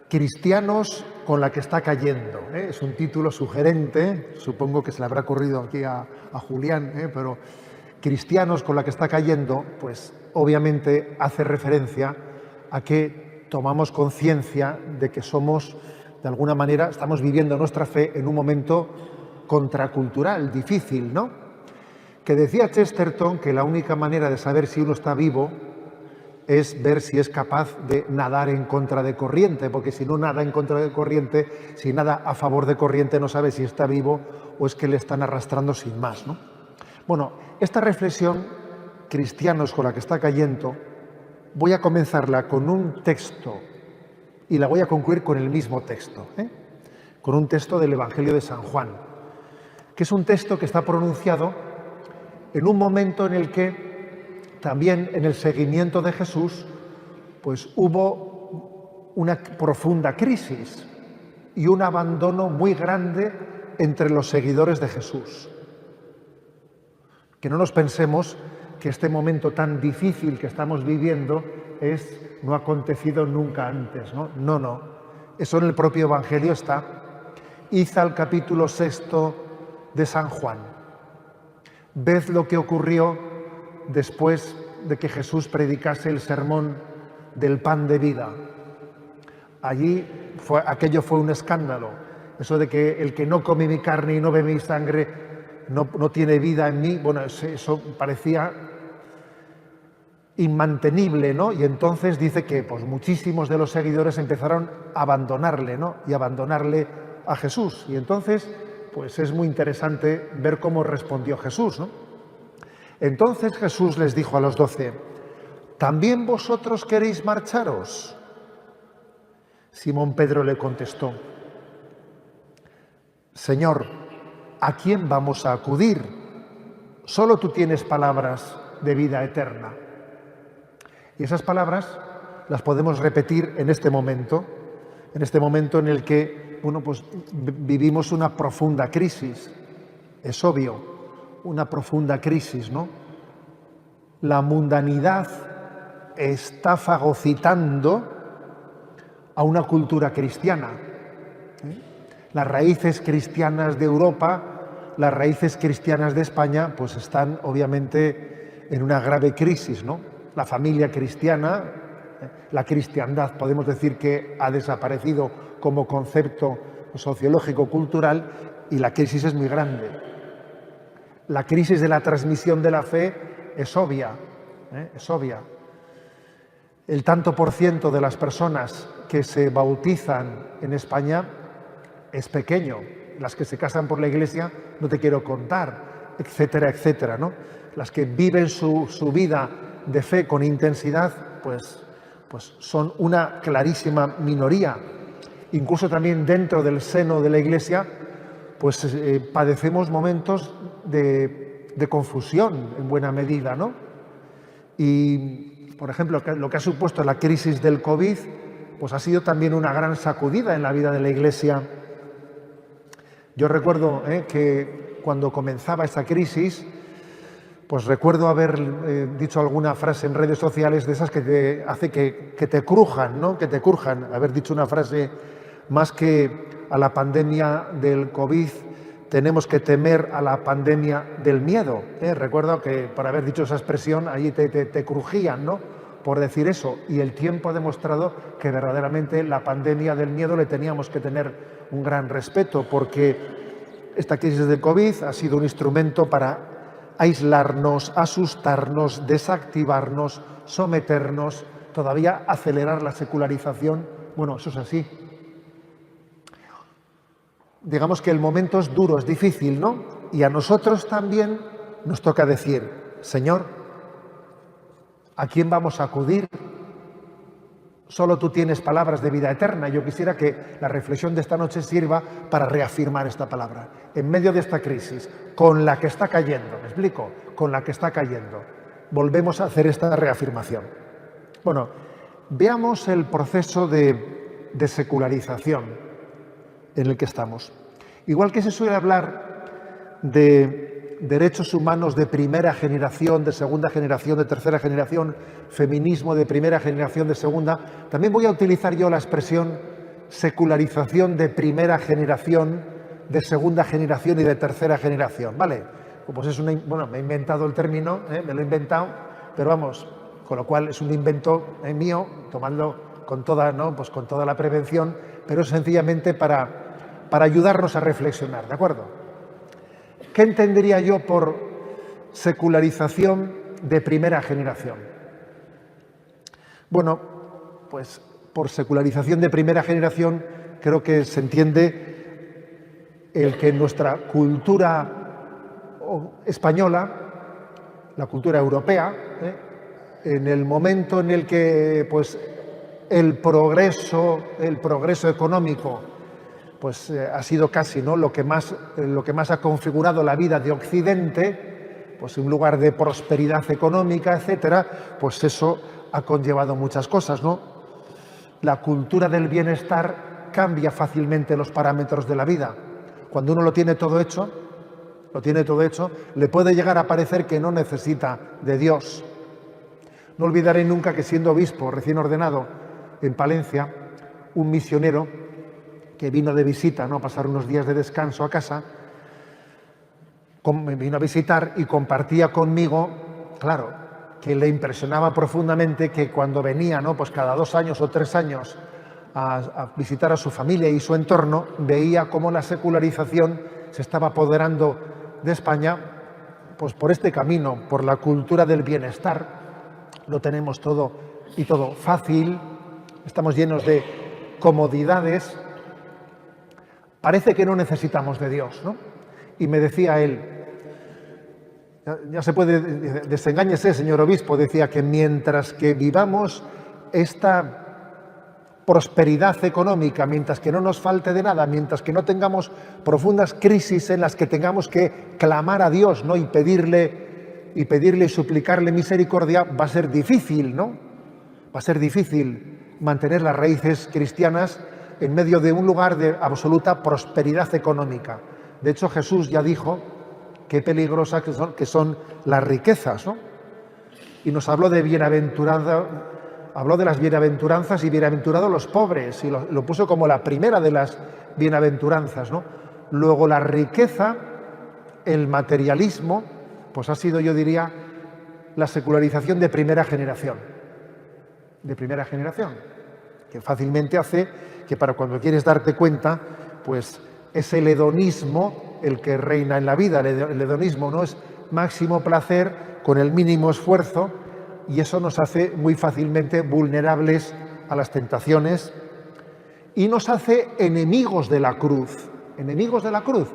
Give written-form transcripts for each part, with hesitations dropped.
Cristianos con la que está cayendo, ¿eh? Es un título sugerente, supongo que se le habrá ocurrido aquí a Julián, pero Cristianos con la que está cayendo, pues obviamente hace referencia a que tomamos conciencia de que somos, de alguna manera, estamos viviendo nuestra fe en un momento contracultural, difícil, ¿no? Que decía Chesterton que la única manera de saber si uno está vivo es ver si es capaz de nadar en contra de corriente, porque si no nada en contra de corriente, si nada a favor de corriente, no sabe si está vivo o es que le están arrastrando sin más, ¿no? Bueno, esta reflexión, cristianos con la que está cayendo, voy a comenzarla con un texto y la voy a concluir con el mismo texto, con un texto del Evangelio de San Juan, que es un texto que está pronunciado en un momento en el que también en el seguimiento de Jesús, pues hubo una profunda crisis y un abandono muy grande entre los seguidores de Jesús. Que no nos pensemos que este momento tan difícil que estamos viviendo no ha acontecido nunca antes, ¿no? No. Eso en el propio Evangelio está. Id al capítulo 6 de San Juan. Ved lo que ocurrió después de que Jesús predicase el sermón del pan de vida. Allí aquello fue un escándalo. Eso de que el que no come mi carne y no bebe mi sangre no tiene vida en mí, bueno, eso parecía inmantenible, ¿no? Y entonces dice que pues, muchísimos de los seguidores empezaron a abandonarle, ¿no? Y abandonarle a Jesús. Y entonces, pues es muy interesante ver cómo respondió Jesús, ¿no? Entonces Jesús les dijo a los 12, ¿también vosotros queréis marcharos? Simón Pedro le contestó, Señor, ¿a quién vamos a acudir? Solo tú tienes palabras de vida eterna. Y esas palabras las podemos repetir en este momento en el que, bueno, pues vivimos una profunda crisis. Es obvio. Una profunda crisis, ¿no? La mundanidad está fagocitando a una cultura cristiana. Las raíces cristianas de Europa, las raíces cristianas de España, pues están obviamente en una grave crisis, ¿no? La familia cristiana, la cristiandad, podemos decir que ha desaparecido como concepto sociológico-cultural y la crisis es muy grande. La crisis de la transmisión de la fe es obvia, es obvia. El tanto por ciento de las personas que se bautizan en España es pequeño. Las que se casan por la Iglesia no te quiero contar, etcétera, etcétera, ¿no? Las que viven su vida de fe con intensidad, pues son una clarísima minoría. Incluso también dentro del seno de la Iglesia, pues padecemos momentos de confusión en buena medida, ¿no? Y, por ejemplo, lo que ha supuesto la crisis del COVID, pues ha sido también una gran sacudida en la vida de la Iglesia. Yo recuerdo que cuando comenzaba esta crisis, pues recuerdo haber dicho alguna frase en redes sociales de esas que te hace que te crujan, ¿no? Que te crujan. Haber dicho una frase más que a la pandemia del COVID, tenemos que temer a la pandemia del miedo. Recuerdo que por haber dicho esa expresión, allí te crujían, ¿no? Por decir eso. Y el tiempo ha demostrado que verdaderamente la pandemia del miedo le teníamos que tener un gran respeto, porque esta crisis del COVID ha sido un instrumento para aislarnos, asustarnos, desactivarnos, someternos, todavía acelerar la secularización. Bueno, eso es así. Digamos que el momento es duro, es difícil, ¿no? Y a nosotros también nos toca decir, Señor, ¿a quién vamos a acudir? Solo tú tienes palabras de vida eterna. Yo quisiera que la reflexión de esta noche sirva para reafirmar esta palabra. En medio de esta crisis, con la que está cayendo, ¿me explico? Con la que está cayendo, volvemos a hacer esta reafirmación. Bueno, veamos el proceso de secularización en el que estamos. Igual que se suele hablar de derechos humanos de primera generación, de segunda generación, de tercera generación, feminismo de primera generación, de segunda, también voy a utilizar yo la expresión secularización de primera generación, de segunda generación y de tercera generación, ¿vale? Pues es bueno, me he inventado el término, me lo he inventado, pero vamos, con lo cual es un invento mío, tomando con toda, ¿no? Pues con toda la prevención, pero sencillamente para ayudarnos a reflexionar, ¿de acuerdo? ¿Qué entendería yo por secularización de primera generación? Bueno, pues por secularización de primera generación creo que se entiende el que nuestra cultura española, la cultura europea, en el momento en el que pues, el progreso económico pues, ha sido casi, ¿no?, lo que más ha configurado la vida de Occidente, pues un lugar de prosperidad económica, etcétera, pues eso ha conllevado muchas cosas, ¿no? La cultura del bienestar cambia fácilmente los parámetros de la vida. Cuando uno lo tiene todo hecho, le puede llegar a parecer que no necesita de Dios. No olvidaré nunca que siendo obispo recién ordenado en Palencia, un misionero que vino de visita, ¿no?, a pasar unos días de descanso a casa, me vino a visitar y compartía conmigo, claro, que le impresionaba profundamente que cuando venía, ¿no?, pues cada 2 años o 3 años a visitar a su familia y su entorno, veía cómo la secularización se estaba apoderando de España, pues por este camino, por la cultura del bienestar. Lo tenemos todo y todo fácil, estamos llenos de comodidades. Parece que no necesitamos de Dios, ¿no? Y me decía él, ya se puede, desengáñese, señor obispo, decía que mientras que vivamos esta prosperidad económica, mientras que no nos falte de nada, mientras que no tengamos profundas crisis en las que tengamos que clamar a Dios, ¿no?, y pedirle y suplicarle misericordia, va a ser difícil, ¿no? Va a ser difícil mantener las raíces cristianas en medio de un lugar de absoluta prosperidad económica. De hecho, Jesús ya dijo qué peligrosas que son las riquezas, ¿no? Y nos habló de habló de las bienaventuranzas y bienaventurados los pobres, y lo puso como la primera de las bienaventuranzas, ¿no? Luego la riqueza, el materialismo, pues ha sido, yo diría, la secularización de primera generación. De primera generación, que fácilmente hace que para cuando quieres darte cuenta, pues es el hedonismo el que reina en la vida. El hedonismo no es máximo placer con el mínimo esfuerzo, y eso nos hace muy fácilmente vulnerables a las tentaciones y nos hace enemigos de la cruz,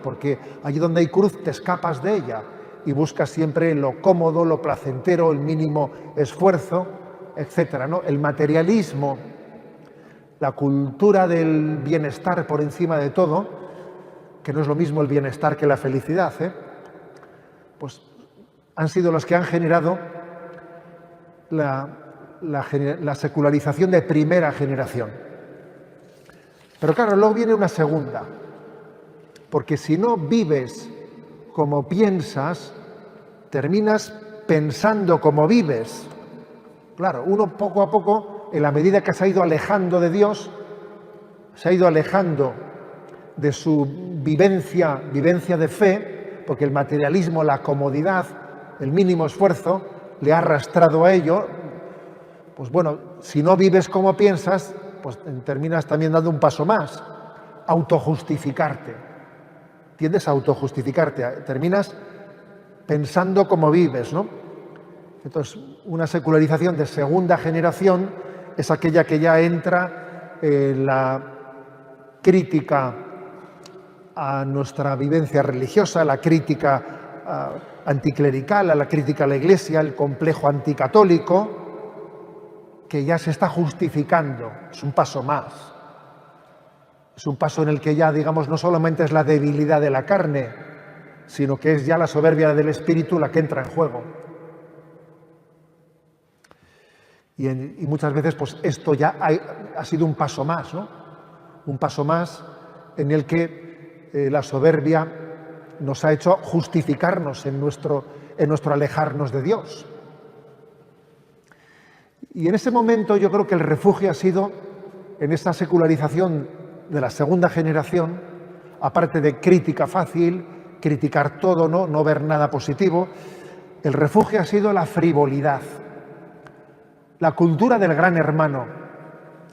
porque allí donde hay cruz te escapas de ella y buscas siempre lo cómodo, lo placentero, el mínimo esfuerzo, etcétera, ¿no? El materialismo, la cultura del bienestar por encima de todo, que no es lo mismo el bienestar que la felicidad, pues han sido los que han generado la secularización de primera generación. Pero claro, luego viene una segunda, porque si no vives como piensas, terminas pensando como vives. Claro, uno poco a poco, en la medida que se ha ido alejando de Dios, se ha ido alejando de su vivencia de fe, porque el materialismo, la comodidad, el mínimo esfuerzo, le ha arrastrado a ello. Pues bueno, si no vives como piensas, pues terminas también dando un paso más, autojustificarte. Tiendes a autojustificarte, terminas pensando como vives, ¿no? Entonces, una secularización de segunda generación es aquella que ya entra en la crítica a nuestra vivencia religiosa, la crítica anticlerical, a la crítica a la Iglesia, el complejo anticatólico, que ya se está justificando. Es un paso más. Es un paso en el que ya, digamos, no solamente es la debilidad de la carne, sino que es ya la soberbia del espíritu la que entra en juego. Y muchas veces, pues esto ya ha sido un paso más, ¿no? Un paso más en el que la soberbia nos ha hecho justificarnos en nuestro alejarnos de Dios. Y en ese momento yo creo que el refugio ha sido en esta secularización de la segunda generación, aparte de crítica fácil, criticar todo, no ver nada positivo, el refugio ha sido la frivolidad, la cultura del gran hermano.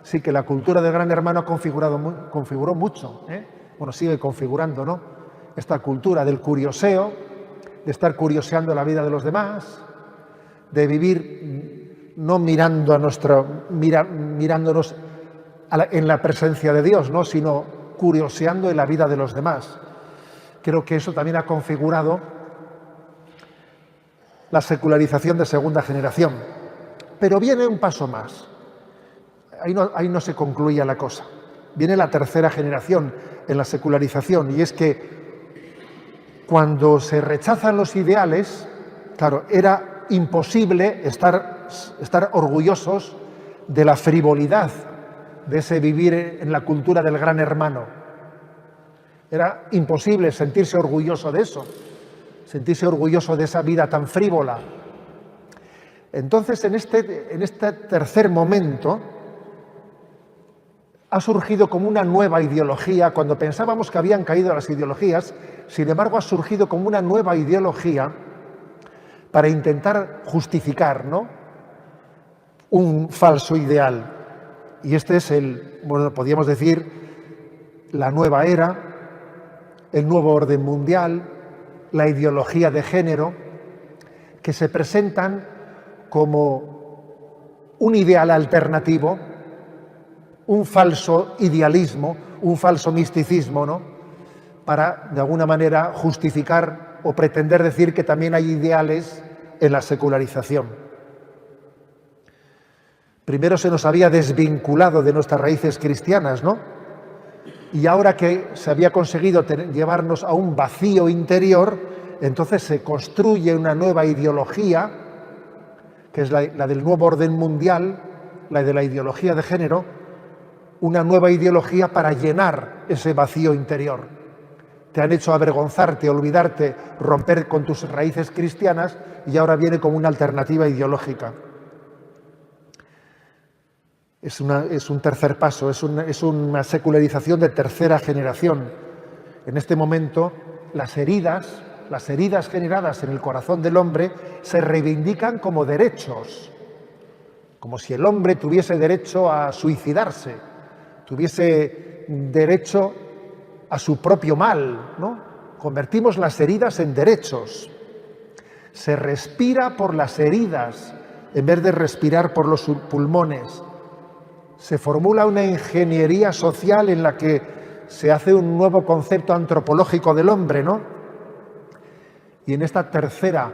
Sí que la cultura del gran hermano configuró mucho, bueno, sigue configurando, ¿no? Esta cultura del curioseo, de estar curioseando la vida de los demás, de vivir no mirando mirándonos en la presencia de Dios, ¿no? Sino curioseando en la vida de los demás. Creo que eso también ha configurado la secularización de segunda generación. Pero viene un paso más. Ahí no se concluía la cosa. Viene la tercera generación en la secularización, y es que cuando se rechazan los ideales, claro, era imposible estar orgullosos de la frivolidad de ese vivir en la cultura del gran hermano. Era imposible sentirse orgulloso de eso, sentirse orgulloso de esa vida tan frívola. Entonces, en este tercer momento, ha surgido como una nueva ideología. Cuando pensábamos que habían caído las ideologías, sin embargo, ha surgido como una nueva ideología para intentar justificar, ¿no?, un falso ideal. Y este es podríamos decir, la nueva era, el nuevo orden mundial, la ideología de género, que se presentan como un ideal alternativo, un falso idealismo, un falso misticismo, ¿no?, para, de alguna manera, justificar o pretender decir que también hay ideales en la secularización. Primero se nos había desvinculado de nuestras raíces cristianas, ¿no? Y ahora que se había conseguido llevarnos a un vacío interior, entonces se construye una nueva ideología, que es la del nuevo orden mundial, la de la ideología de género, una nueva ideología para llenar ese vacío interior. Te han hecho avergonzarte, olvidarte, romper con tus raíces cristianas, y ahora viene como una alternativa ideológica. Es un tercer paso, es una secularización de tercera generación. En este momento, las heridas generadas en el corazón del hombre se reivindican como derechos, como si el hombre tuviese derecho a suicidarse, tuviese derecho a su propio mal, ¿no? Convertimos las heridas en derechos. Se respira por las heridas en vez de respirar por los pulmones. Se formula una ingeniería social en la que se hace un nuevo concepto antropológico del hombre, ¿no? Y en esta tercera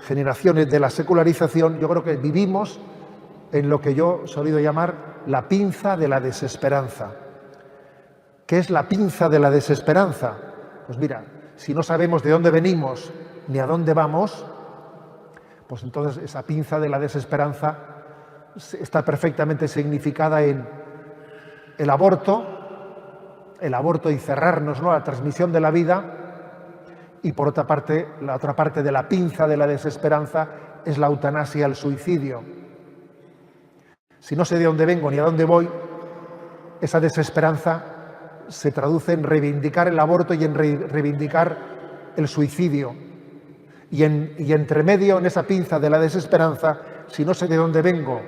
generación de la secularización, yo creo que vivimos en lo que yo he solido llamar la pinza de la desesperanza. ¿Qué es la pinza de la desesperanza? Pues mira, si no sabemos de dónde venimos ni a dónde vamos, pues entonces esa pinza de la desesperanza está perfectamente significada en el aborto y cerrarnos, ¿no?, a la transmisión de la vida. Y por otra parte, la otra parte de la pinza de la desesperanza es la eutanasia, el suicidio. Si no sé de dónde vengo ni a dónde voy, esa desesperanza se traduce en reivindicar el aborto y en reivindicar el suicidio. Y entre medio, en esa pinza de la desesperanza, si no sé de dónde vengo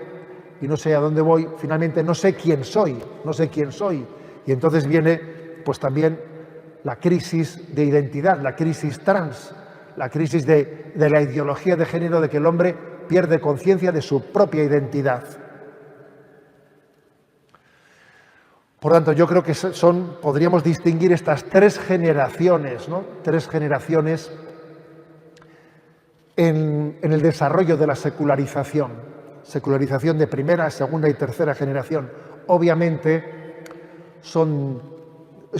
y no sé a dónde voy, finalmente no sé quién soy. Y entonces viene pues también la crisis de identidad, la crisis trans, la crisis de la ideología de género, de que el hombre pierde conciencia de su propia identidad. Por tanto, yo creo que podríamos distinguir estas tres generaciones, ¿no?, tres generaciones en el desarrollo de la secularización de primera, segunda y tercera generación. Obviamente es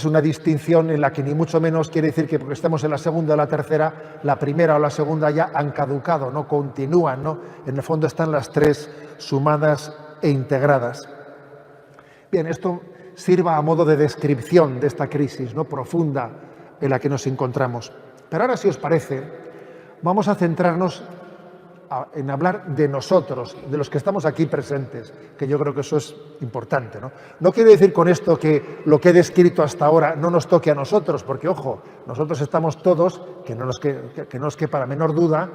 una distinción en la que ni mucho menos quiere decir que porque estemos en la segunda o la tercera, la primera o la segunda ya han caducado, no continúan, ¿no? En el fondo están las tres sumadas e integradas. Bien, esto sirva a modo de descripción de esta crisis, ¿no?, profunda en la que nos encontramos. Pero ahora, si os parece, vamos a centrarnos en hablar de nosotros, de los que estamos aquí presentes, que yo creo que eso es importante, ¿no? No quiere decir con esto que lo que he descrito hasta ahora no nos toque a nosotros, porque, ojo, nosotros estamos todos, que no nos quepa la menor duda,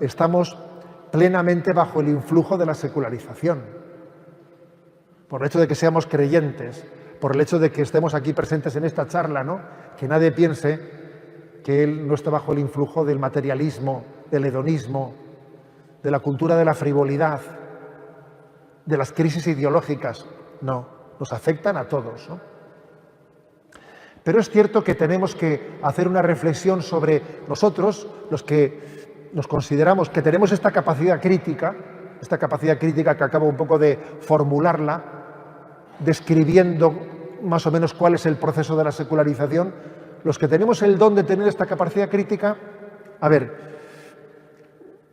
estamos plenamente bajo el influjo de la secularización. Por el hecho de que seamos creyentes, por el hecho de que estemos aquí presentes en esta charla, ¿no? Que nadie piense que él no está bajo el influjo del materialismo, del hedonismo, de la cultura de la frivolidad, de las crisis ideológicas. No, nos afectan a todos, ¿no? Pero es cierto que tenemos que hacer una reflexión sobre nosotros, los que nos consideramos que tenemos esta capacidad crítica que acabo un poco de formularla, describiendo más o menos cuál es el proceso de la secularización. Los que tenemos el don de tener esta capacidad crítica, a ver,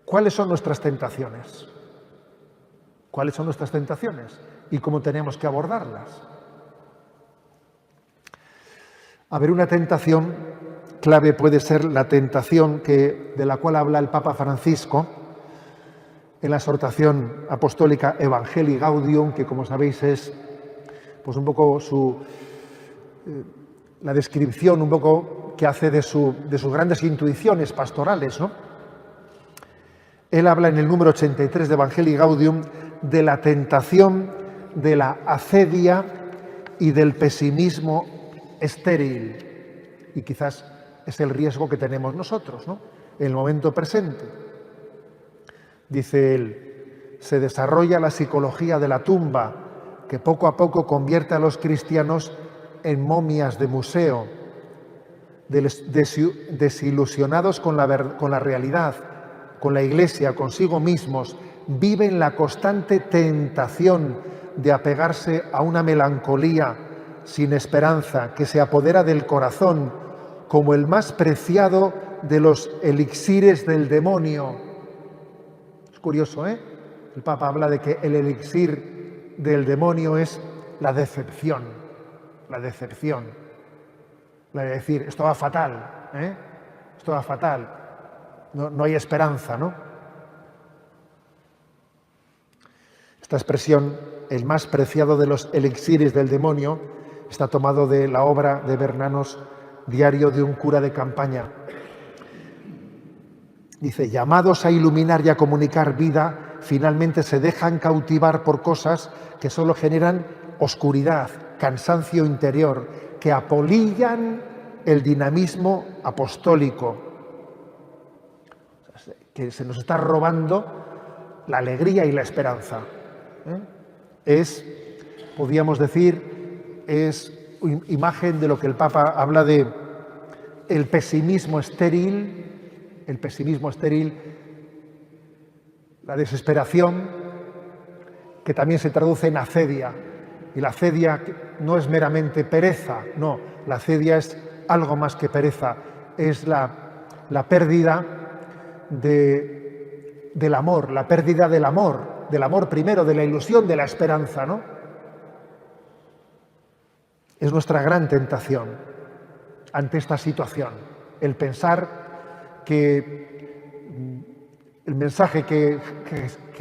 ¿cuáles son nuestras tentaciones? ¿Cuáles son nuestras tentaciones? ¿Y cómo tenemos que abordarlas? A ver, una tentación clave puede ser la tentación de la cual habla el Papa Francisco en la exhortación apostólica Evangelii Gaudium, que, como sabéis, es pues un poco la descripción un poco que hace de sus grandes intuiciones pastorales, ¿no? Él habla en el número 83 de Evangelii Gaudium de la tentación de la acedia y del pesimismo estéril. Y quizás es el riesgo que tenemos nosotros, ¿no? En el momento presente. Dice él, se desarrolla la psicología de la tumba que poco a poco convierte a los cristianos en momias de museo, desilusionados con la realidad, con la Iglesia, consigo mismos, viven la constante tentación de apegarse a una melancolía sin esperanza que se apodera del corazón como el más preciado de los elixires del demonio. Es curioso, ¿eh? El Papa habla de que el elixir del demonio es la decepción, la de decir, esto va fatal, ¿eh? Esto va fatal. No hay esperanza, ¿no? Esta expresión, el más preciado de los elixires del demonio, está tomado de la obra de Bernanos, Diario de un cura de campaña. Dice, llamados a iluminar y a comunicar vida, finalmente se dejan cautivar por cosas que solo generan oscuridad, cansancio interior, que apolillan el dinamismo apostólico, que se nos está robando la alegría y la esperanza. Podríamos decir, es imagen de lo que el Papa habla de el pesimismo estéril, la desesperación, que también se traduce en acedia. Y la acedia no es meramente pereza, no, la acedia es algo más que pereza, es la pérdida del amor, la pérdida del amor primero, de la ilusión, de la esperanza, ¿no? Es nuestra gran tentación ante esta situación, el pensar que el mensaje que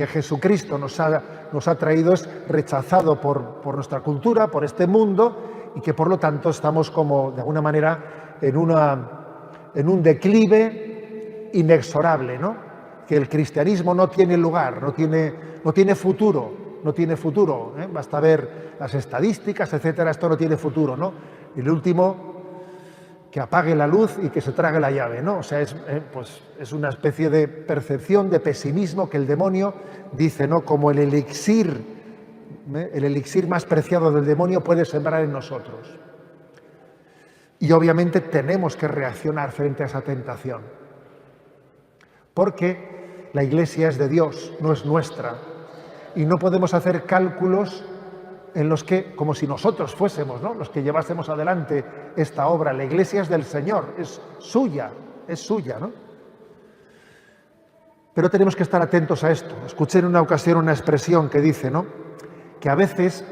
Jesucristo nos ha traído es rechazado por nuestra cultura, por este mundo, y que por lo tanto estamos como, de alguna manera, en un declive inexorable, ¿no? Que el cristianismo no tiene lugar, no tiene futuro, ¿eh? Basta ver las estadísticas, etcétera, esto no tiene futuro, ¿no? Y el último, que apague la luz y que se trague la llave, ¿no? O sea, es una especie de percepción de pesimismo que el demonio dice, ¿no? Como el elixir más preciado del demonio puede sembrar en nosotros. Y obviamente tenemos que reaccionar frente a esa tentación, porque la Iglesia es de Dios, no es nuestra, y no podemos hacer cálculos en los que, como si nosotros fuésemos, ¿no?, los que llevásemos adelante esta obra. La Iglesia es del Señor, es suya, ¿no? Pero tenemos que estar atentos a esto. Escuché en una ocasión una expresión que dice, ¿no?, que a veces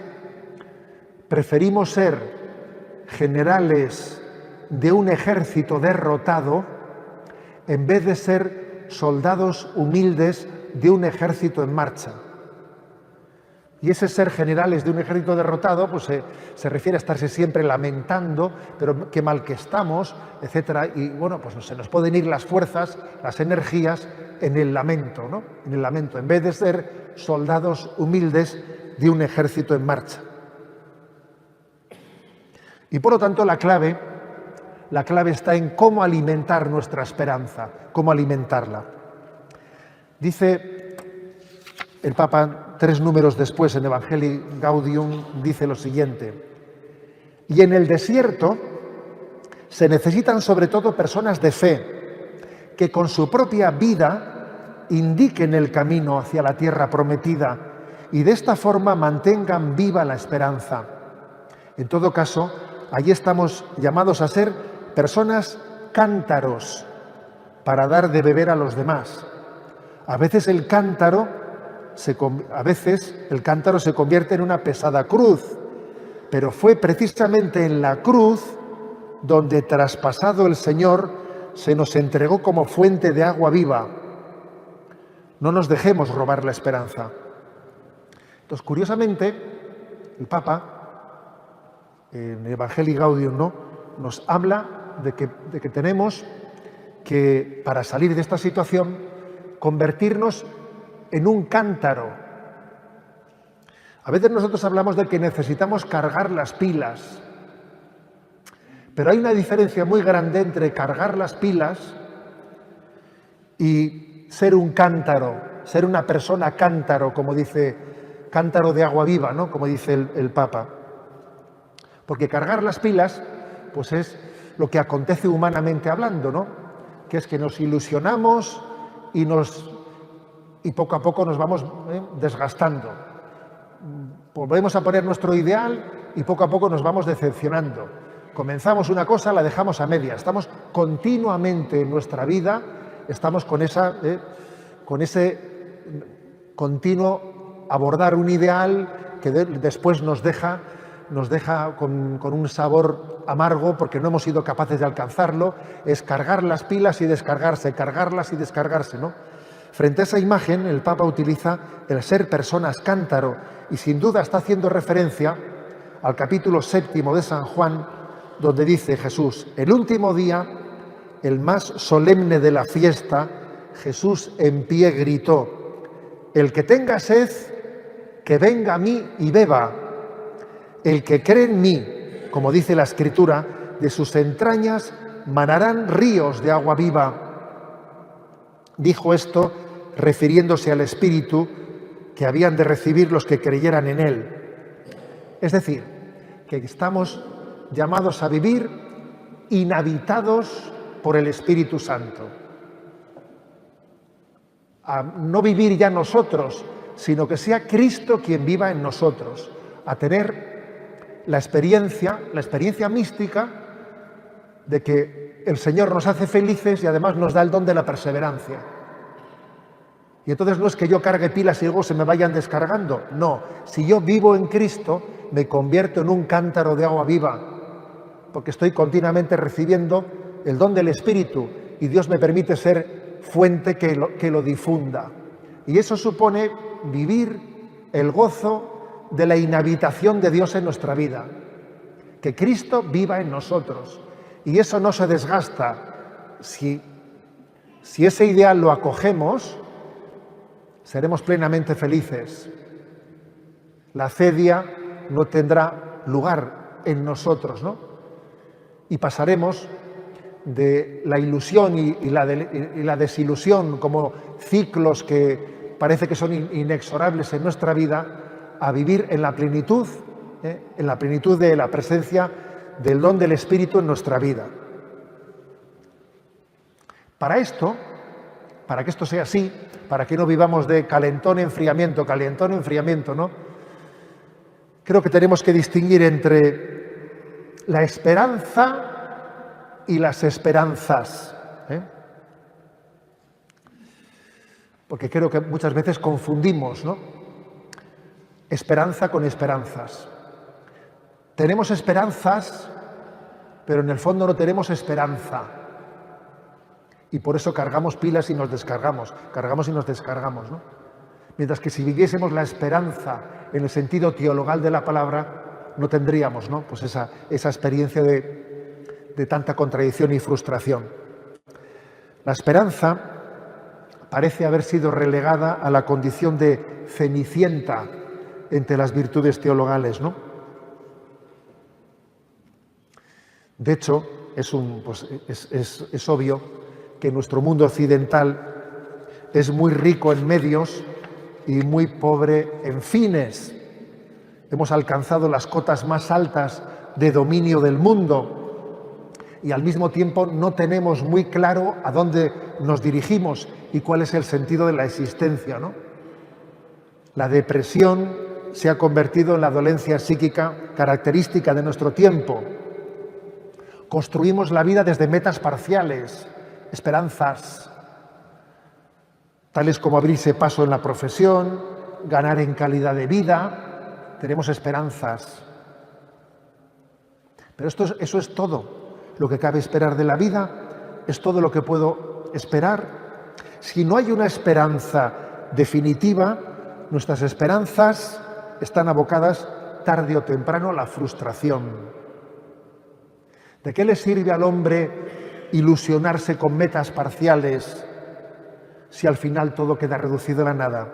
preferimos ser generales de un ejército derrotado en vez de ser soldados humildes de un ejército en marcha. Y ese ser generales de un ejército derrotado, pues se refiere a estarse siempre lamentando, pero qué mal que estamos, etcétera. Y bueno, pues se nos pueden ir las fuerzas, las energías en el lamento, ¿no? En el lamento, en vez de ser soldados humildes de un ejército en marcha. Y por lo tanto la clave está en cómo alimentar nuestra esperanza, cómo alimentarla. Dice el Papa, 3 números después, en Evangelii Gaudium, dice lo siguiente: y en el desierto se necesitan sobre todo personas de fe, que con su propia vida indiquen el camino hacia la tierra prometida y de esta forma mantengan viva la esperanza. En todo caso, allí estamos llamados a ser personas cántaros para dar de beber a los demás. A veces el cántaro se convierte en una pesada cruz, pero fue precisamente en la cruz donde, traspasado el Señor, se nos entregó como fuente de agua viva. No nos dejemos robar la esperanza. Entonces, curiosamente, el Papa, en Evangelii Gaudium, ¿no?, nos habla de que tenemos que, para salir de esta situación, convertirnos en un cántaro. A veces nosotros hablamos de que necesitamos cargar las pilas, pero hay una diferencia muy grande entre cargar las pilas y ser un cántaro, ser una persona cántaro, como dice, cántaro de agua viva, ¿no?, como dice el Papa. Porque cargar las pilas, pues es lo que acontece humanamente hablando, ¿no?, que es que nos ilusionamos y poco a poco nos vamos desgastando. Volvemos a poner nuestro ideal y poco a poco nos vamos decepcionando. Comenzamos una cosa, la dejamos a media. Estamos continuamente en nuestra vida, estamos con ese continuo abordar un ideal que después nos deja con un sabor amargo porque no hemos sido capaces de alcanzarlo. Es cargar las pilas y descargarse, cargarlas y descargarse, ¿no? Frente a esa imagen, el Papa utiliza el ser personas cántaro y sin duda está haciendo referencia al capítulo 7 de San Juan, donde dice Jesús: el último día, el más solemne de la fiesta, Jesús en pie gritó: el que tenga sed, que venga a mí y beba. El que cree en mí, como dice la Escritura, de sus entrañas manarán ríos de agua viva. Dijo esto refiriéndose al Espíritu que habían de recibir los que creyeran en Él. Es decir, que estamos llamados a vivir inhabitados por el Espíritu Santo. A no vivir ya nosotros, sino que sea Cristo quien viva en nosotros. A tener la experiencia mística de que el Señor nos hace felices y además nos da el don de la perseverancia. Y entonces no es que yo cargue pilas y luego se me vayan descargando. No, si yo vivo en Cristo, me convierto en un cántaro de agua viva, porque estoy continuamente recibiendo el don del Espíritu y Dios me permite ser fuente que lo difunda. Y eso supone vivir el gozo de la inhabitación de Dios en nuestra vida, que Cristo viva en nosotros. Y eso no se desgasta. Si ese ideal lo acogemos, seremos plenamente felices. La acedia no tendrá lugar en nosotros, ¿no? Y pasaremos de la ilusión y la desilusión como ciclos que parece que son inexorables en nuestra vida, a vivir en la plenitud de la presencia del don del Espíritu en nuestra vida. Para que esto sea así, para que no vivamos de calentón-enfriamiento, ¿no? Creo que tenemos que distinguir entre la esperanza y las esperanzas, porque creo que muchas veces confundimos, ¿no?, esperanza con esperanzas. Tenemos esperanzas, pero en el fondo no tenemos esperanza. Y por eso cargamos pilas y nos descargamos, cargamos y nos descargamos, ¿no? Mientras que si viviésemos la esperanza en el sentido teologal de la palabra, no tendríamos, ¿no?, pues esa experiencia de tanta contradicción y frustración. La esperanza parece haber sido relegada a la condición de cenicienta entre las virtudes teologales, ¿no? De hecho, es obvio que nuestro mundo occidental es muy rico en medios y muy pobre en fines. Hemos alcanzado las cotas más altas de dominio del mundo y al mismo tiempo no tenemos muy claro a dónde nos dirigimos y cuál es el sentido de la existencia, ¿no? La depresión se ha convertido en la dolencia psíquica característica de nuestro tiempo. Construimos la vida desde metas parciales, esperanzas, tales como abrirse paso en la profesión, ganar en calidad de vida. Tenemos esperanzas. Pero eso es todo lo que cabe esperar de la vida, es todo lo que puedo esperar. Si no hay una esperanza definitiva, nuestras esperanzas están abocadas tarde o temprano a la frustración. ¿De qué le sirve al hombre ilusionarse con metas parciales si al final todo queda reducido a la nada?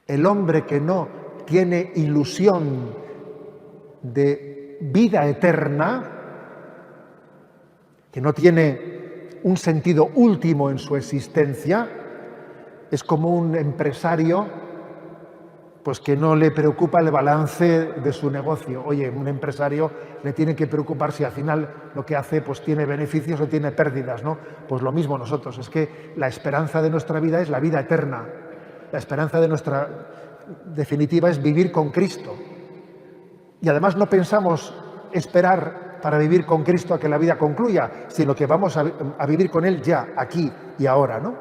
El hombre que no tiene ilusión de vida eterna, que no tiene un sentido último en su existencia, es como un empresario pues que no le preocupa el balance de su negocio. Oye, un empresario le tiene que preocupar si al final lo que hace pues tiene beneficios o tiene pérdidas, ¿no? Pues lo mismo nosotros, es que la esperanza de nuestra vida es la vida eterna. La esperanza de nuestra definitiva es vivir con Cristo. Y además no pensamos esperar para vivir con Cristo a que la vida concluya, sino que vamos a vivir con Él ya, aquí y ahora, ¿no?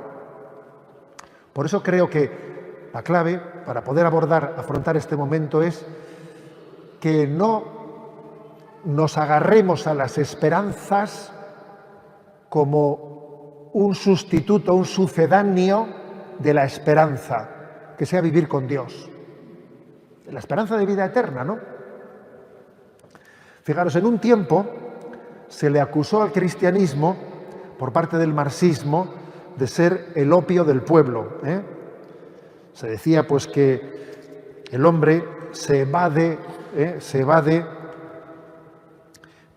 Por eso creo que la clave para poder afrontar este momento es que no nos agarremos a las esperanzas como un sustituto, un sucedáneo de la esperanza, que sea vivir con Dios. La esperanza de vida eterna, ¿no? Fijaros, en un tiempo se le acusó al cristianismo, por parte del marxismo, de ser el opio del pueblo, ¿eh? Se decía pues que el hombre se evade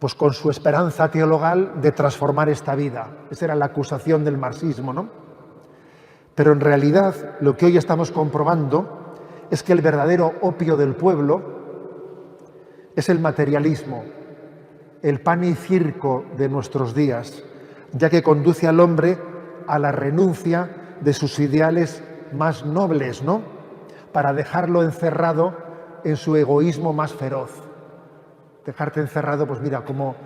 pues con su esperanza teologal de transformar esta vida. Esa era la acusación del marxismo, ¿no? Pero en realidad lo que hoy estamos comprobando es que el verdadero opio del pueblo es el materialismo, el pan y circo de nuestros días, ya que conduce al hombre a la renuncia de sus ideales más nobles, ¿no?, para dejarlo encerrado en su egoísmo más feroz. Dejarte encerrado, pues mira, como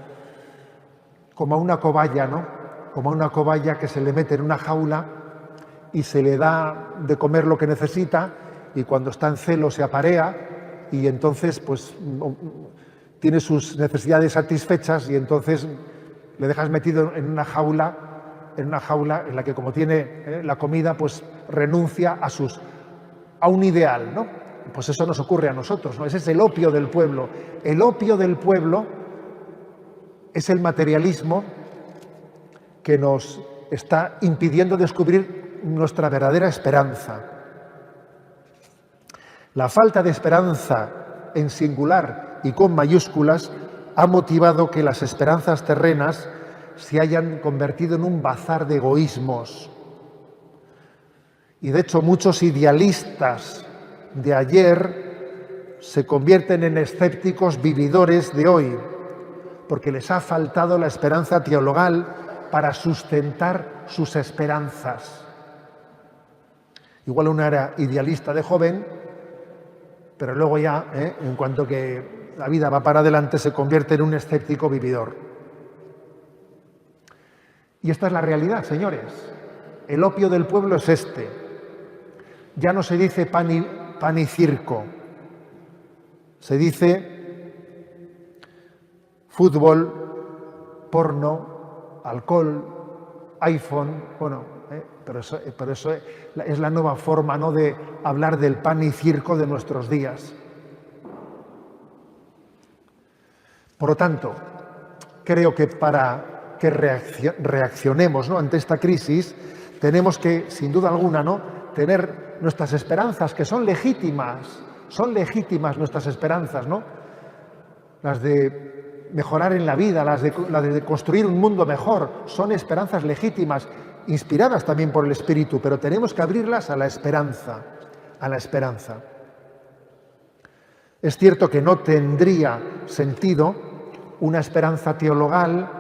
a una cobaya, ¿no? Como a una cobaya que se le mete en una jaula y se le da de comer lo que necesita y cuando está en celo se aparea y entonces pues tiene sus necesidades satisfechas y entonces le dejas metido en una jaula en la que como tiene la comida pues renuncia a un ideal, ¿no? Pues eso nos ocurre a nosotros, ¿no? Ese es el opio del pueblo. El opio del pueblo es el materialismo que nos está impidiendo descubrir nuestra verdadera esperanza. La falta de esperanza en singular y con mayúsculas ha motivado que las esperanzas terrenas se hayan convertido en un bazar de egoísmos. Y de hecho muchos idealistas de ayer se convierten en escépticos vividores de hoy, porque les ha faltado la esperanza teologal para sustentar sus esperanzas. Igual uno era idealista de joven, pero luego ya, en cuanto que la vida va para adelante, se convierte en un escéptico vividor. Y esta es la realidad, señores. El opio del pueblo es este. Ya no se dice pan y circo. Se dice fútbol, porno, alcohol, iPhone, bueno, pero eso es la nueva forma, ¿no?, de hablar del pan y circo de nuestros días. Por lo tanto, creo que para que reaccionemos, ¿no?, ante esta crisis, tenemos que, sin duda alguna, ¿no?, tener nuestras esperanzas, que son legítimas nuestras esperanzas, ¿no?, las de mejorar en la vida, las de construir un mundo mejor, son esperanzas legítimas, inspiradas también por el Espíritu, pero tenemos que abrirlas a la esperanza, Es cierto que no tendría sentido una esperanza teologal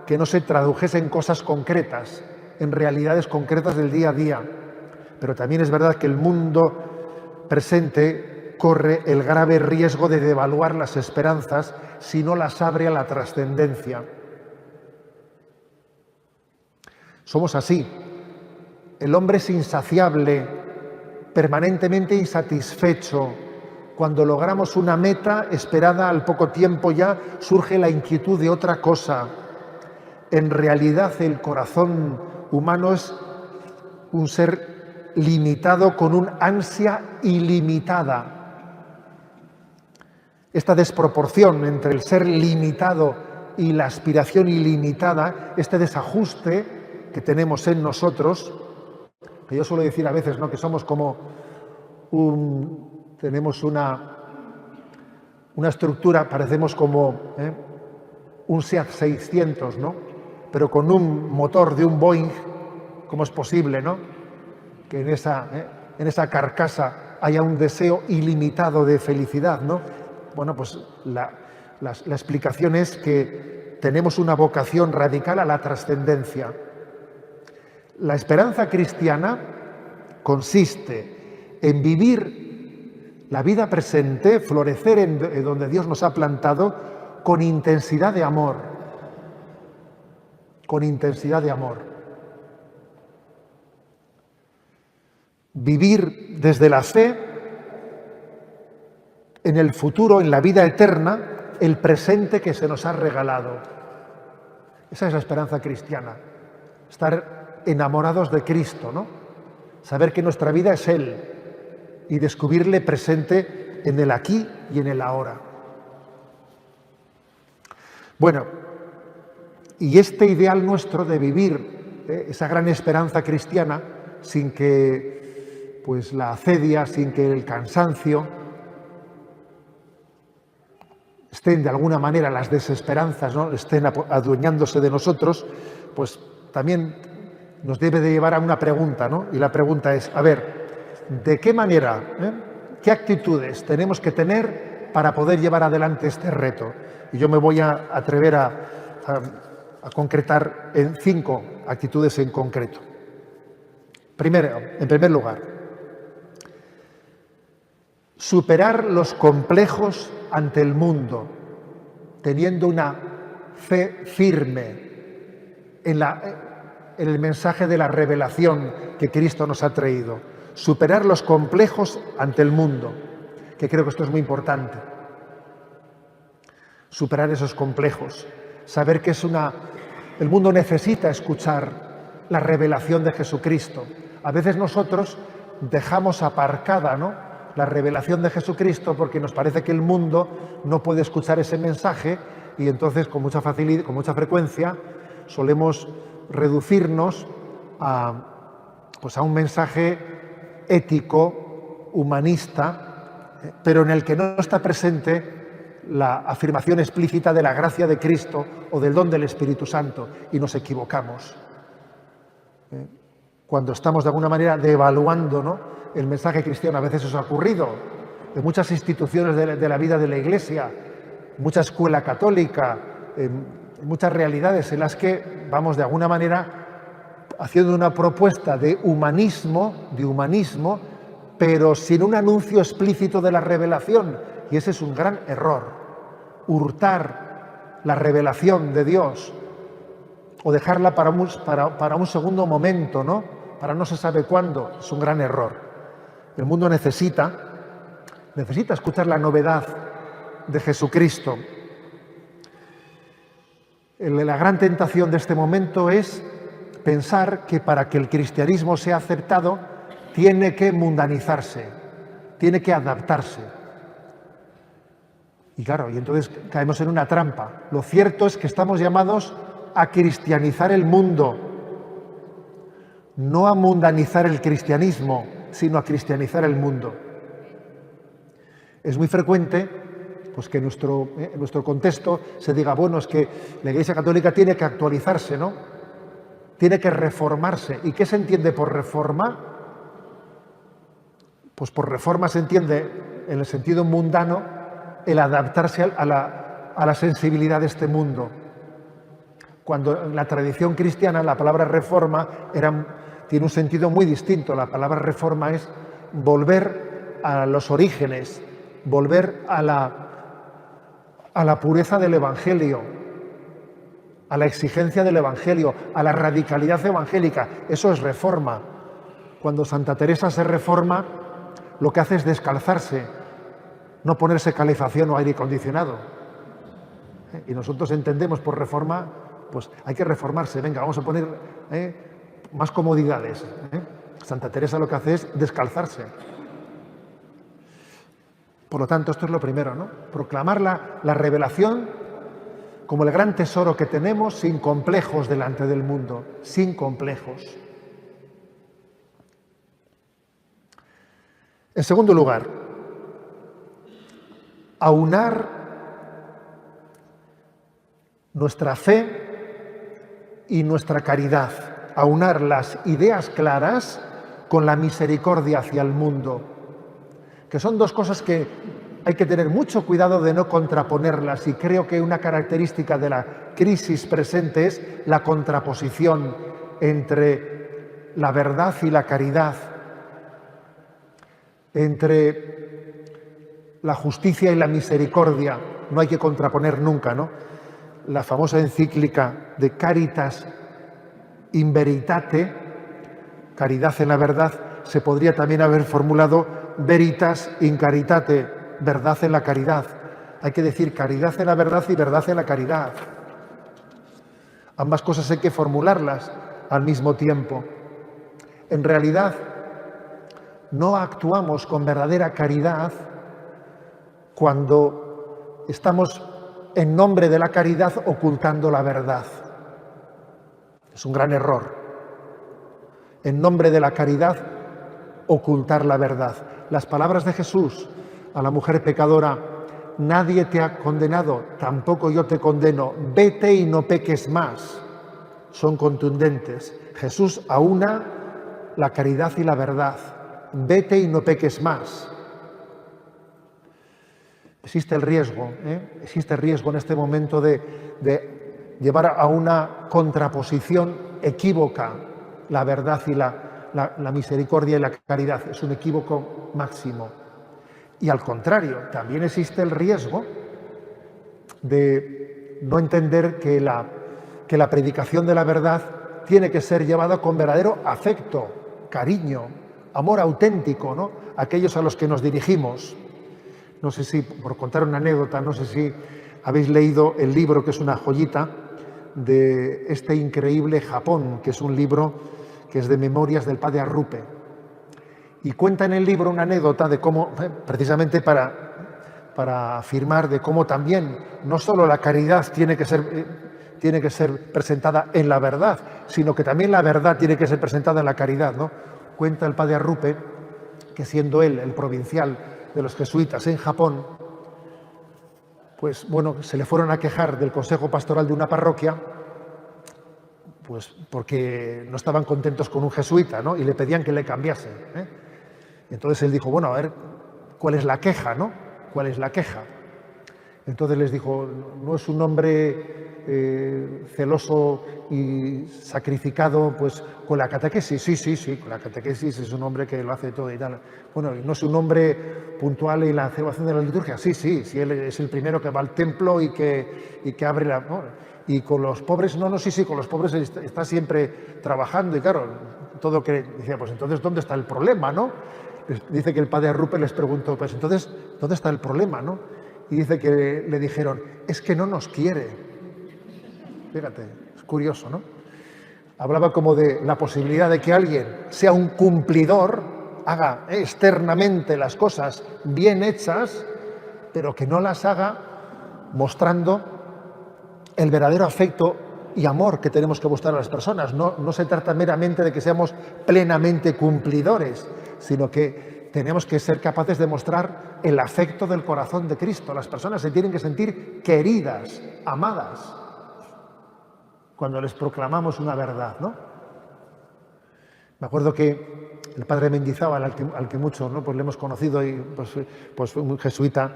que no se tradujese en cosas concretas, en realidades concretas del día a día. Pero también es verdad que el mundo presente corre el grave riesgo de devaluar las esperanzas si no las abre a la trascendencia. Somos así. El hombre es insaciable, permanentemente insatisfecho. Cuando logramos una meta esperada, al poco tiempo ya surge la inquietud de otra cosa. En realidad, el corazón humano es un ser limitado con un ansia ilimitada. Esta desproporción entre el ser limitado y la aspiración ilimitada, este desajuste que tenemos en nosotros, que yo suelo decir a veces, ¿no?, que somos como tenemos una estructura, parecemos como un Seat 600, ¿no?, pero con un motor de un Boeing. ¿Cómo es posible, ¿no?, que en esa carcasa haya un deseo ilimitado de felicidad, ¿no? Bueno, pues la explicación es que tenemos una vocación radical a la trascendencia. La esperanza cristiana consiste en vivir la vida presente, florecer en donde Dios nos ha plantado, con intensidad de amor. Con intensidad de amor. Vivir desde la fe en el futuro, en la vida eterna, el presente que se nos ha regalado. Esa es la esperanza cristiana. Estar enamorados de Cristo, ¿no? Saber que nuestra vida es Él y descubrirle presente en el aquí y en el ahora. Bueno, y este ideal nuestro de vivir esa gran esperanza cristiana sin que pues la acedia, sin que el cansancio estén de alguna manera, las desesperanzas, ¿no?, estén adueñándose de nosotros, pues también nos debe de llevar a una pregunta, ¿no? Y la pregunta es, a ver, ¿de qué manera, qué actitudes tenemos que tener para poder llevar adelante este reto? Y yo me voy a atrever a concretar en 5 actitudes en concreto. Primero, en primer lugar, superar los complejos ante el mundo, teniendo una fe firme en el mensaje de la revelación que Cristo nos ha traído. Superar los complejos ante el mundo, que creo que esto es muy importante. Superar esos complejos, saber que el mundo necesita escuchar la revelación de Jesucristo. A veces nosotros dejamos aparcada, ¿no?, la revelación de Jesucristo porque nos parece que el mundo no puede escuchar ese mensaje y entonces con mucha facilidad, con mucha frecuencia solemos reducirnos a un mensaje ético, humanista, pero en el que no está presente la afirmación explícita de la gracia de Cristo o del don del Espíritu Santo, y nos equivocamos. Cuando estamos de alguna manera devaluando, ¿no?, el mensaje cristiano. A veces eso ha ocurrido en muchas instituciones de la vida de la Iglesia, mucha escuela católica, muchas realidades en las que vamos de alguna manera haciendo una propuesta de humanismo, pero sin un anuncio explícito de la revelación, y ese es un gran error. Hurtar la revelación de Dios o dejarla para un segundo momento, ¿no?, para no se sabe cuándo, es un gran error. El mundo necesita escuchar la novedad de Jesucristo. La gran tentación de este momento es pensar que para que el cristianismo sea aceptado tiene que mundanizarse, tiene que adaptarse. Y claro, y entonces caemos en una trampa. Lo cierto es que estamos llamados a cristianizar el mundo, no a mundanizar el cristianismo, sino a cristianizar el mundo. Es muy frecuente pues, que en nuestro contexto se diga, bueno, es que la Iglesia Católica tiene que actualizarse, ¿no? Tiene que reformarse. ¿Y qué se entiende por reforma? Pues por reforma se entiende, en el sentido mundano, el adaptarse a la sensibilidad de este mundo. Cuando en la tradición cristiana la palabra reforma tiene un sentido muy distinto. La palabra reforma es volver a los orígenes, volver a la pureza del Evangelio, a la exigencia del Evangelio, a la radicalidad evangélica. Eso es reforma. Cuando Santa Teresa se reforma, lo que hace es descalzarse, no ponerse calefacción o aire acondicionado. Y nosotros entendemos por reforma, pues hay que reformarse. Venga, vamos a poner más comodidades. Santa Teresa lo que hace es descalzarse. Por lo tanto, esto es lo primero, ¿no? Proclamar la revelación como el gran tesoro que tenemos sin complejos delante del mundo, sin complejos. En segundo lugar, aunar nuestra fe y nuestra caridad, aunar las ideas claras con la misericordia hacia el mundo, que son dos cosas que hay que tener mucho cuidado de no contraponerlas, y creo que una característica de la crisis presente es la contraposición entre la verdad y la caridad, entre la justicia y la misericordia. No hay que contraponer nunca, ¿no? La famosa encíclica de Caritas in Veritate, caridad en la verdad, se podría también haber formulado Veritas in Caritate, verdad en la caridad. Hay que decir caridad en la verdad y verdad en la caridad. Ambas cosas hay que formularlas al mismo tiempo. En realidad, no actuamos con verdadera caridad cuando estamos en nombre de la caridad ocultando la verdad. Es un gran error. En nombre de la caridad, ocultar la verdad. Las palabras de Jesús a la mujer pecadora: nadie te ha condenado, tampoco yo te condeno, vete y no peques más, son contundentes. Jesús aúna la caridad y la verdad. Vete y no peques más. Existe el riesgo en este momento de llevar a una contraposición equívoca la verdad y la misericordia y la caridad. Es un equívoco máximo. Y al contrario, también existe el riesgo de no entender que la predicación de la verdad tiene que ser llevada con verdadero afecto, cariño, amor auténtico, ¿no? Aquellos a los que nos dirigimos. No sé si, por contar una anécdota, no sé si habéis leído el libro, que es una joyita, de este increíble Japón, que es un libro que es de memorias del padre Arrupe. Y cuenta en el libro una anécdota de cómo, precisamente para afirmar de cómo también no solo la caridad tiene que ser presentada en la verdad, sino que también la verdad tiene que ser presentada en la caridad, ¿no? Cuenta el padre Arrupe que, siendo él el provincial de los jesuitas en Japón, pues bueno, se le fueron a quejar del consejo pastoral de una parroquia, pues porque no estaban contentos con un jesuita, ¿no? Y le pedían que le cambiasen, Y entonces él dijo, bueno, a ver, ¿cuál es la queja, no? ¿Cuál es la queja? Entonces les dijo, no es un hombre celoso y sacrificado pues con la catequesis. Sí, con la catequesis es un hombre que lo hace todo y tal. Bueno, no es un hombre puntual en la celebración de la liturgia. Sí, él es el primero que va al templo y que abre la... ¿no? Y con los pobres, sí, con los pobres está siempre trabajando. Y claro, todo que decía, pues entonces, ¿dónde está el problema, no? Dice que el padre Arrupe les preguntó, pues entonces, ¿dónde está el problema, no? Y dice que le dijeron, es que no nos quiere. fíjate, es curioso, ¿no? Hablaba como de la posibilidad de que alguien sea un cumplidor, haga externamente las cosas bien hechas, pero que no las haga mostrando el verdadero afecto y amor que tenemos que mostrar a las personas. No se trata meramente de que seamos plenamente cumplidores, sino que tenemos que ser capaces de mostrar el afecto del corazón de Cristo. Las personas se tienen que sentir queridas, amadas, cuando les proclamamos una verdad, ¿no? Me acuerdo que el padre Mendizábal, al que muchos, ¿no?, pues le hemos conocido, y pues fue un jesuita,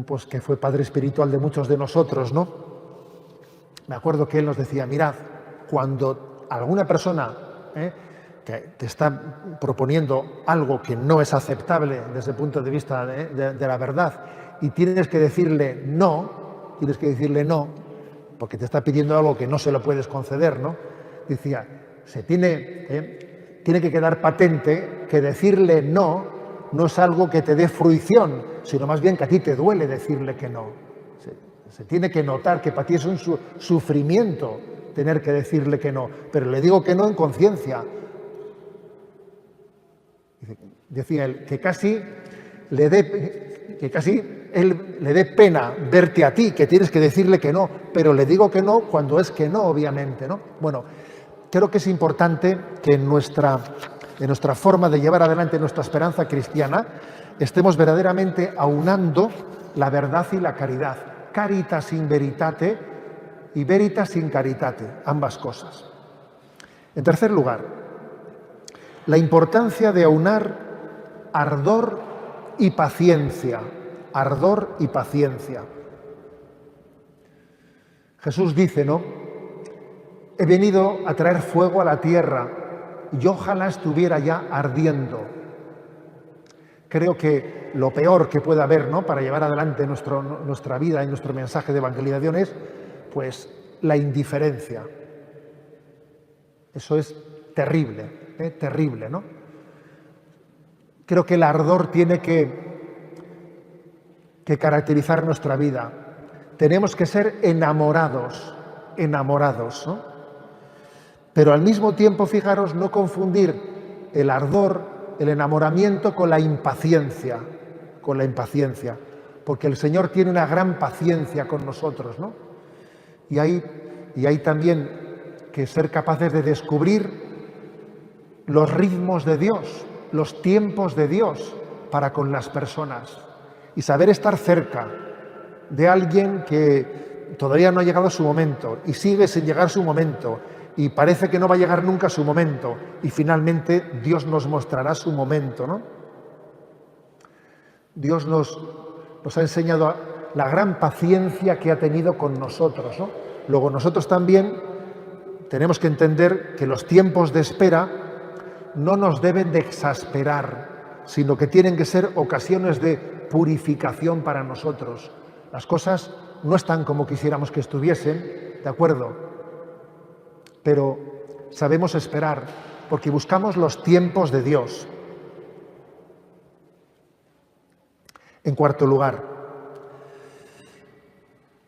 pues que fue padre espiritual de muchos de nosotros, ¿no? Me acuerdo que él nos decía, mirad, cuando alguna persona que te está proponiendo algo que no es aceptable desde el punto de vista de la verdad, y tienes que decirle no, porque te está pidiendo algo que no se lo puedes conceder, ¿no? Decía, tiene que quedar patente que decirle no es algo que te dé fruición, sino más bien que a ti te duele decirle que no. Se tiene que notar que para ti es un sufrimiento tener que decirle que no, pero le digo que no en conciencia. Decía él, que casi él le dé pena verte a ti, que tienes que decirle que no, pero le digo que no cuando es que no, obviamente, ¿no? Bueno, creo que es importante que en nuestra forma de llevar adelante nuestra esperanza cristiana estemos verdaderamente aunando la verdad y la caridad. Caritas in veritate y veritas in caritate, ambas cosas. En tercer lugar, la importancia de aunar ardor y paciencia. Ardor y paciencia. Jesús dice, ¿no? He venido a traer fuego a la tierra y ojalá estuviera ya ardiendo. Creo que lo peor que puede haber, ¿no?, para llevar adelante nuestra vida y nuestro mensaje de evangelización es, pues, la indiferencia. Eso es terrible, terrible, ¿no? Creo que el ardor tiene que caracterizar nuestra vida. Tenemos que ser enamorados, ¿no? Pero al mismo tiempo, fijaros, no confundir el ardor, el enamoramiento con la impaciencia, porque el Señor tiene una gran paciencia con nosotros, ¿no? Y hay también que ser capaces de descubrir los ritmos de Dios, los tiempos de Dios para con las personas y saber estar cerca de alguien que todavía no ha llegado su momento y sigue sin llegar su momento y parece que no va a llegar nunca su momento y finalmente Dios nos mostrará su momento, ¿no? Dios nos ha enseñado la gran paciencia que ha tenido con nosotros, ¿no? Luego nosotros también tenemos que entender que los tiempos de espera no nos deben de exasperar, sino que tienen que ser ocasiones de purificación para nosotros. Las cosas no están como quisiéramos que estuviesen, ¿de acuerdo? Pero sabemos esperar porque buscamos los tiempos de Dios. En cuarto lugar,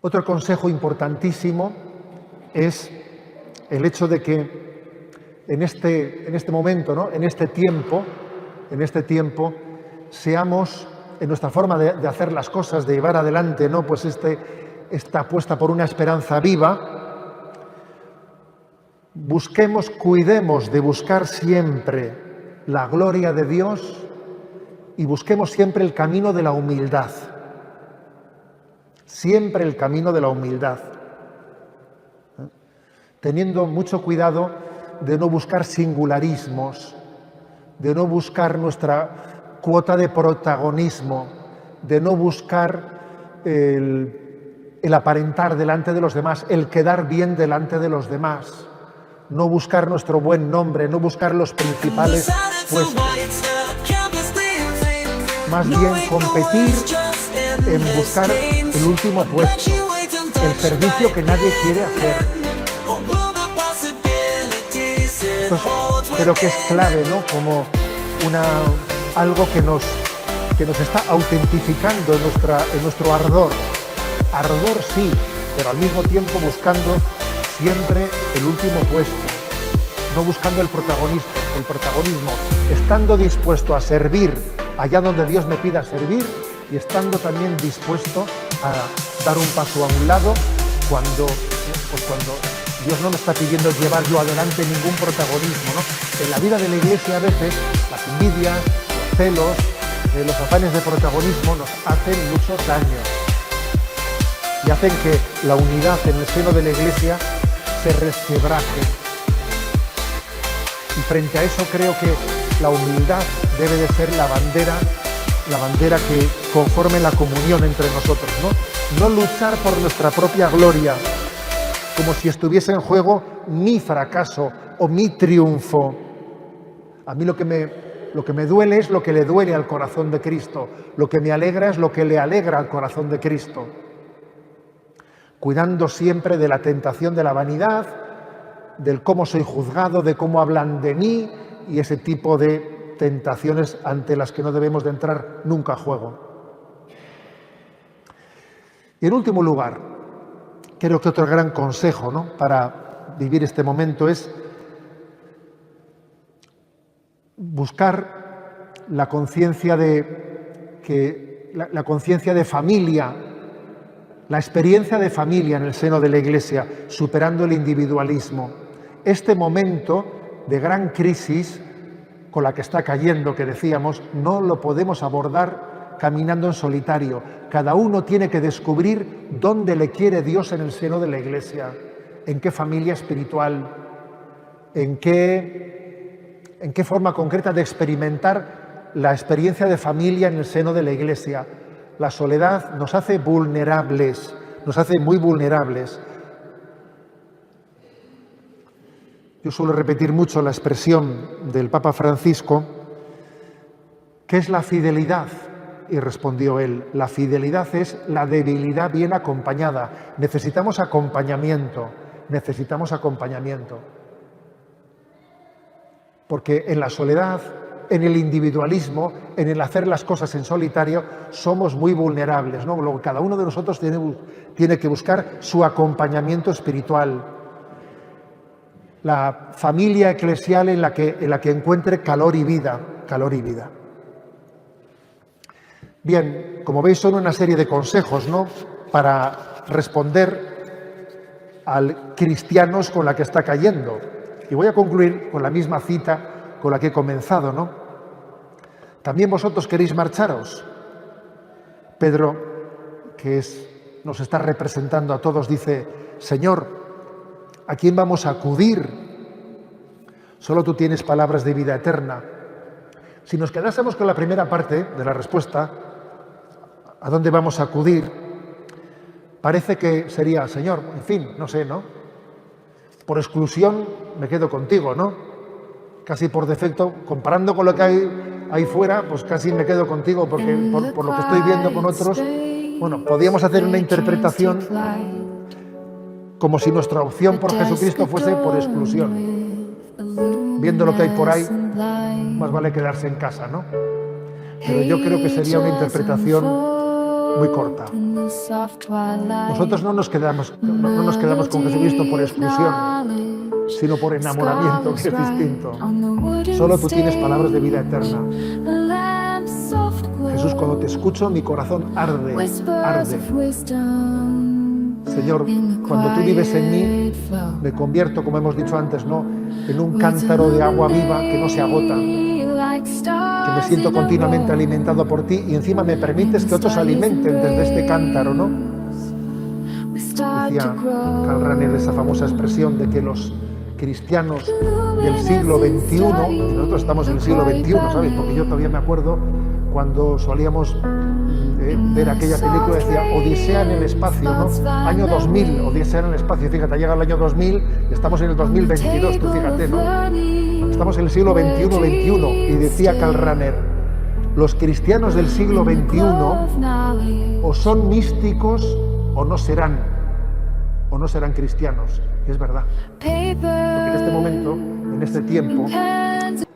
otro consejo importantísimo es el hecho de que en este momento, ¿no?, en este tiempo, seamos, en nuestra forma de hacer las cosas, de llevar adelante, ¿no?, pues esta apuesta por una esperanza viva, cuidemos de buscar siempre la gloria de Dios y busquemos siempre el camino de la humildad. Siempre el camino de la humildad. Teniendo mucho cuidado de no buscar singularismos, de no buscar nuestra cuota de protagonismo, de no buscar el aparentar delante de los demás, el quedar bien delante de los demás, no buscar nuestro buen nombre, no buscar los principales puestos. Más bien competir en buscar el último puesto, el servicio que nadie quiere hacer. Entonces, creo que es clave, ¿no?, como algo que nos está autentificando en nuestro ardor. Ardor sí, pero al mismo tiempo buscando siempre el último puesto, no buscando el protagonismo, estando dispuesto a servir allá donde Dios me pida servir y estando también dispuesto a dar un paso a un lado cuando Dios no me está pidiendo llevar yo adelante ningún protagonismo, ¿no? En la vida de la Iglesia a veces las envidias, los celos, los afanes de protagonismo nos hacen mucho daño y hacen que la unidad en el seno de la Iglesia se resquebraje. Y frente a eso creo que la humildad debe de ser la bandera que conforme la comunión entre nosotros, ¿no? No luchar por nuestra propia gloria, como si estuviese en juego mi fracaso o mi triunfo. A mí lo que me duele es lo que le duele al corazón de Cristo, lo que me alegra es lo que le alegra al corazón de Cristo. Cuidando siempre de la tentación de la vanidad, del cómo soy juzgado, de cómo hablan de mí y ese tipo de tentaciones ante las que no debemos de entrar nunca a juego. Y en último lugar, creo que otro gran consejo, ¿no?, para vivir este momento es buscar la conciencia la conciencia de familia, la experiencia de familia en el seno de la Iglesia, superando el individualismo. Este momento de gran crisis con la que está cayendo, que decíamos, no lo podemos abordar caminando en solitario. Cada uno tiene que descubrir dónde le quiere Dios en el seno de la Iglesia, en qué familia espiritual, en qué forma concreta de experimentar la experiencia de familia en el seno de la Iglesia. La soledad nos hace vulnerables, nos hace muy vulnerables. Yo suelo repetir mucho la expresión del Papa Francisco, ¿qué es la fidelidad? Y respondió él, la fidelidad es la debilidad bien acompañada. Necesitamos acompañamiento, porque en la soledad, en el individualismo, en el hacer las cosas en solitario, somos muy vulnerables, ¿no? Luego, cada uno de nosotros tiene que buscar su acompañamiento espiritual, la familia eclesial en la que encuentre calor y vida. Bien, como veis, son una serie de consejos, ¿no?, para responder al cristianos con la que está cayendo. Y voy a concluir con la misma cita con la que he comenzado, ¿no? También vosotros queréis marcharos. Pedro, nos está representando a todos, dice, Señor, ¿a quién vamos a acudir? Solo tú tienes palabras de vida eterna. Si nos quedásemos con la primera parte de la respuesta, ¿a dónde vamos a acudir? Parece que sería, Señor, en fin, no sé, ¿no? Por exclusión me quedo contigo, ¿no? Casi por defecto, comparando con lo que hay ahí fuera, pues casi me quedo contigo, porque por lo que estoy viendo con otros, bueno, podríamos hacer una interpretación como si nuestra opción por Jesucristo fuese por exclusión. Viendo lo que hay por ahí, más vale quedarse en casa, ¿no? Pero yo creo que sería una interpretación muy corta. Nosotros no nos quedamos con Jesucristo por exclusión, sino por enamoramiento, que es distinto. Solo tú tienes palabras de vida eterna. Jesús, cuando te escucho, mi corazón arde. Señor, cuando tú vives en mí, me convierto, como hemos dicho antes, ¿no?, en un cántaro de agua viva que no se agota, que me siento continuamente alimentado por ti y encima me permites que otros se alimenten desde este cántaro, ¿no? Decía Karl Rahner esa famosa expresión de que los cristianos del siglo XXI, y nosotros estamos en el siglo XXI, ¿sabes? Porque yo todavía me acuerdo cuando solíamos ver aquella película, decía Odisea en el espacio, ¿no? Año 2000, Odisea en el espacio. Fíjate, llega el año 2000 y estamos en el 2022, tú fíjate, ¿no? Estamos en el siglo XXI. Y decía Karl Rahner, los cristianos del siglo XXI o son místicos o no serán cristianos. Y es verdad. Porque en este momento, en este tiempo,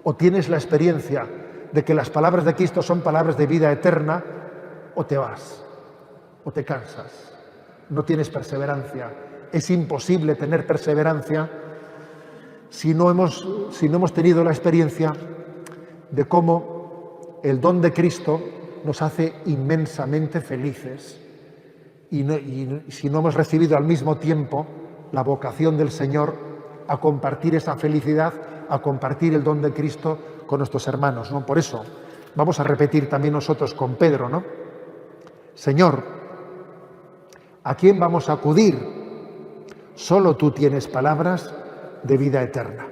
o tienes la experiencia de que las palabras de Cristo son palabras de vida eterna, o te vas, o te cansas. no tienes perseverancia. Es imposible tener perseverancia si no hemos tenido la experiencia de cómo el don de Cristo nos hace inmensamente felices y si no hemos recibido al mismo tiempo la vocación del Señor a compartir esa felicidad, a compartir el don de Cristo con nuestros hermanos, ¿no? Por eso vamos a repetir también nosotros con Pedro, ¿no? Señor, ¿a quién vamos a acudir? Solo tú tienes palabras de vida eterna.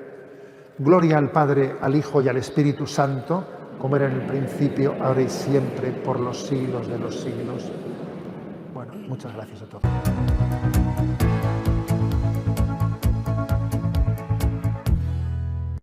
Gloria al Padre, al Hijo y al Espíritu Santo, como era en el principio, ahora y siempre, por los siglos de los siglos. Bueno, muchas gracias a todos.